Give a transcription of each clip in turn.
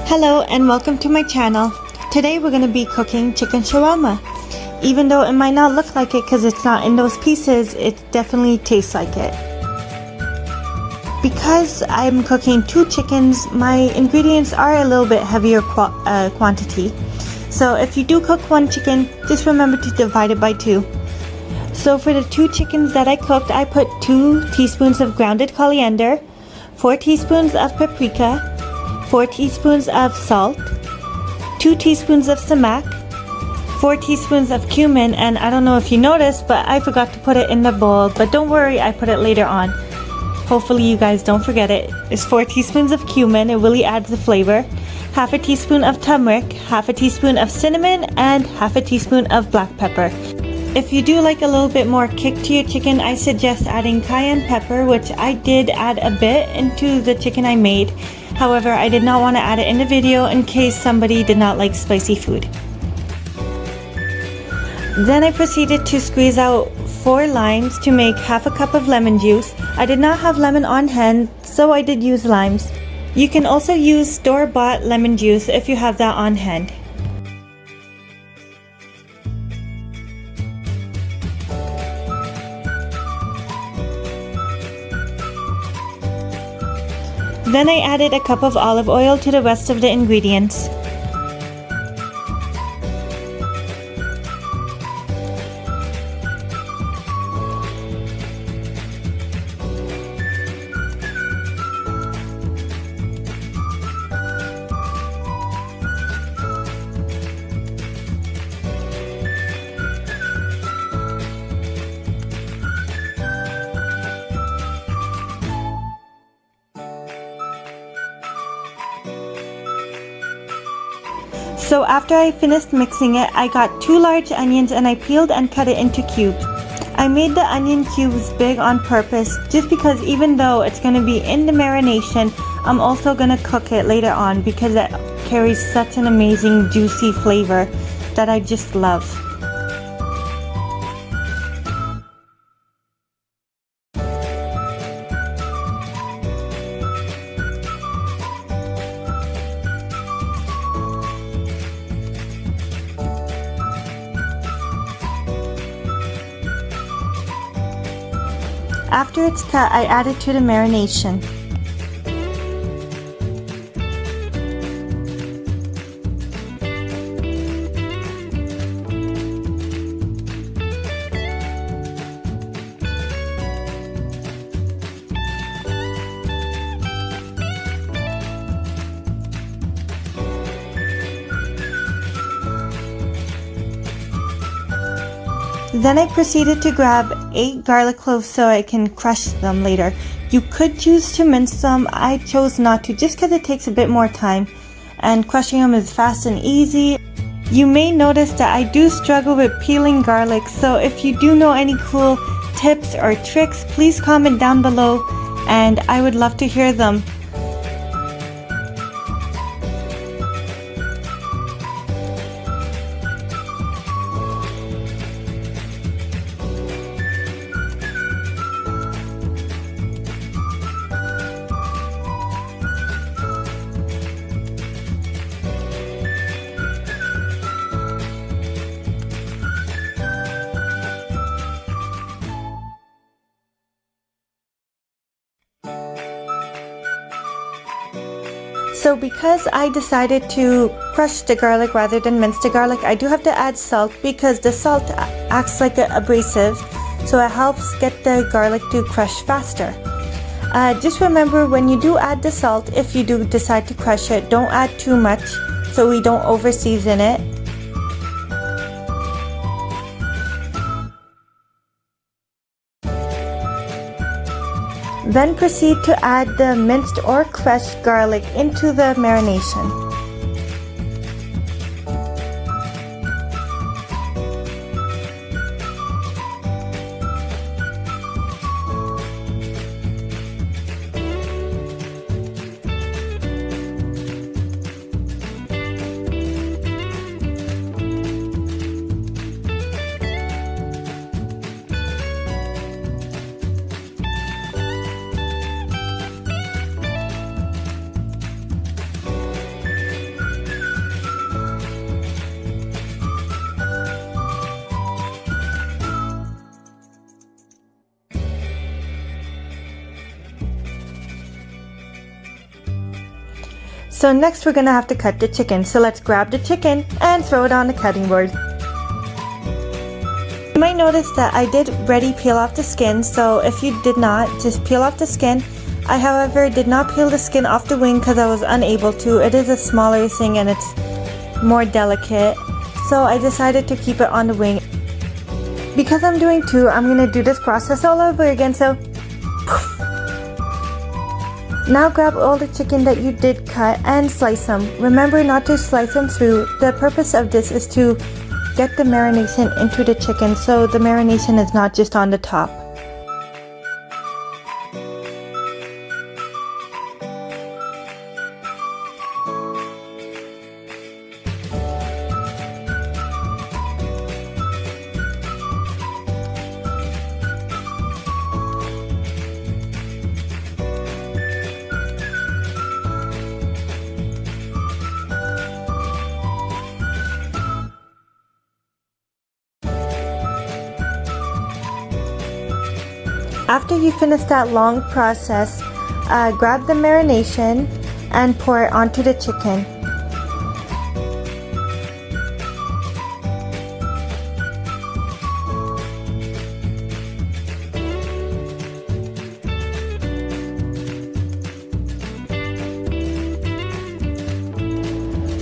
Hello and welcome to my channel. Today we're going to be cooking chicken shawarma. Even though it might not look like it because it's not in those pieces, it definitely tastes like it. Because I'm cooking 2 chickens, my ingredients are a little bit heavier quantity. So if you do cook 1 chicken, just remember to divide it by 2. So for the 2 chickens that I cooked, I put 2 teaspoons of grounded coriander, 4 teaspoons of paprika, 4 teaspoons of salt, 2 teaspoons of sumac, 4 teaspoons of cumin, and I don't know if you noticed, but I forgot to put it in the bowl, but don't worry, I put it later on. Hopefully you guys don't forget it. It's 4 teaspoons of cumin, it really adds the flavor, half a teaspoon of turmeric, half a teaspoon of cinnamon, and half a teaspoon of black pepper. If you do like a little bit more kick to your chicken, I suggest adding cayenne pepper, which I did add a bit into the chicken I made. However, I did not want to add it in the video in case somebody did not like spicy food. Then I proceeded to squeeze out 4 limes to make half a cup of lemon juice. I did not have lemon on hand, so I did use limes. You can also use store-bought lemon juice if you have that on hand. Then I added a cup of olive oil to the rest of the ingredients. So after I finished mixing it, I got 2 large onions and I peeled and cut it into cubes. I made the onion cubes big on purpose just because even though it's going to be in the marination, I'm also going to cook it later on because it carries such an amazing juicy flavor that I just love. After it's cut, I add it to the marination. Then I proceeded to grab 8 garlic cloves so I can crush them later. You could choose to mince them. I chose not to just because it takes a bit more time and crushing them is fast and easy. You may notice that I do struggle with peeling garlic, so if you do know any cool tips or tricks, please comment down below and I would love to hear them. So because I decided to crush the garlic rather than mince the garlic, I do have to add salt because the salt acts like an abrasive, so it helps get the garlic to crush faster. Just remember when you do add the salt, if you do decide to crush it, don't add too much so we don't over season it. Then proceed to add the minced or crushed garlic into the marination. So next we're gonna have to cut the chicken. So let's grab the chicken and throw it on the cutting board. You might notice that I did already peel off the skin, so if you did not, just peel off the skin. I, however, did not peel the skin off the wing because I was unable to. It is a smaller thing and it's more delicate, so I decided to keep it on the wing. Because I'm doing two, I'm gonna do this process all over again, so now grab all the chicken that you did cut and slice them. Remember not to slice them through. The purpose of this is to get the marination into the chicken, so the marination is not just on the top. After you finish that long process, grab the marination and pour it onto the chicken.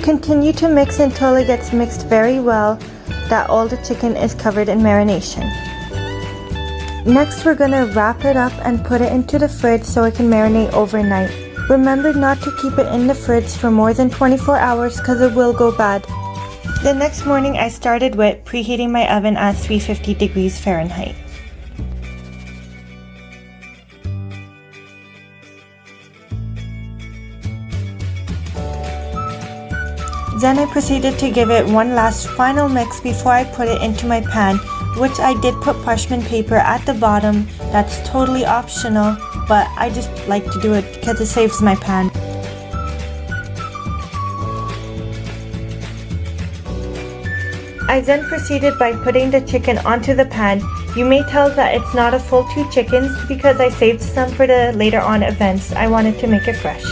Continue to mix until it gets mixed very well, that all the chicken is covered in marination. Next, we're gonna wrap it up and put it into the fridge so it can marinate overnight. Remember not to keep it in the fridge for more than 24 hours because it will go bad. The next morning, I started with preheating my oven at 350 degrees Fahrenheit. Then I proceeded to give it one last final mix before I put it into my pan, which I did put parchment paper at the bottom. That's totally optional, but I just like to do it because it saves my pan. I then proceeded by putting the chicken onto the pan. You may tell that it's not a full 2 chickens because I saved some for the later on events. I wanted to make it fresh.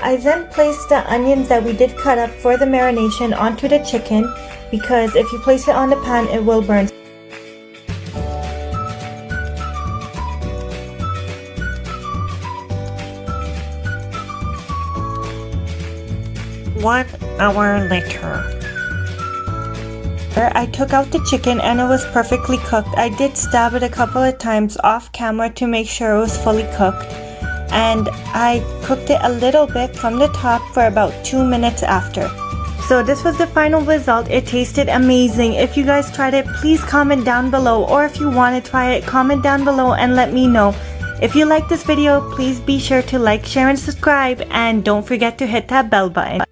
I then placed the onions that we did cut up for the marination onto the chicken because if you place it on the pan, it will burn. One hour later. I took out the chicken and it was perfectly cooked. I did stab it a couple of times off camera to make sure it was fully cooked. And I cooked it a little bit from the top for about 2 minutes after. So this was the final result. It tasted amazing. If you guys tried it, please comment down below, or if you want to try it, comment down below and let me know. If you like this video, please be sure to like, share and subscribe, and don't forget to hit that bell button.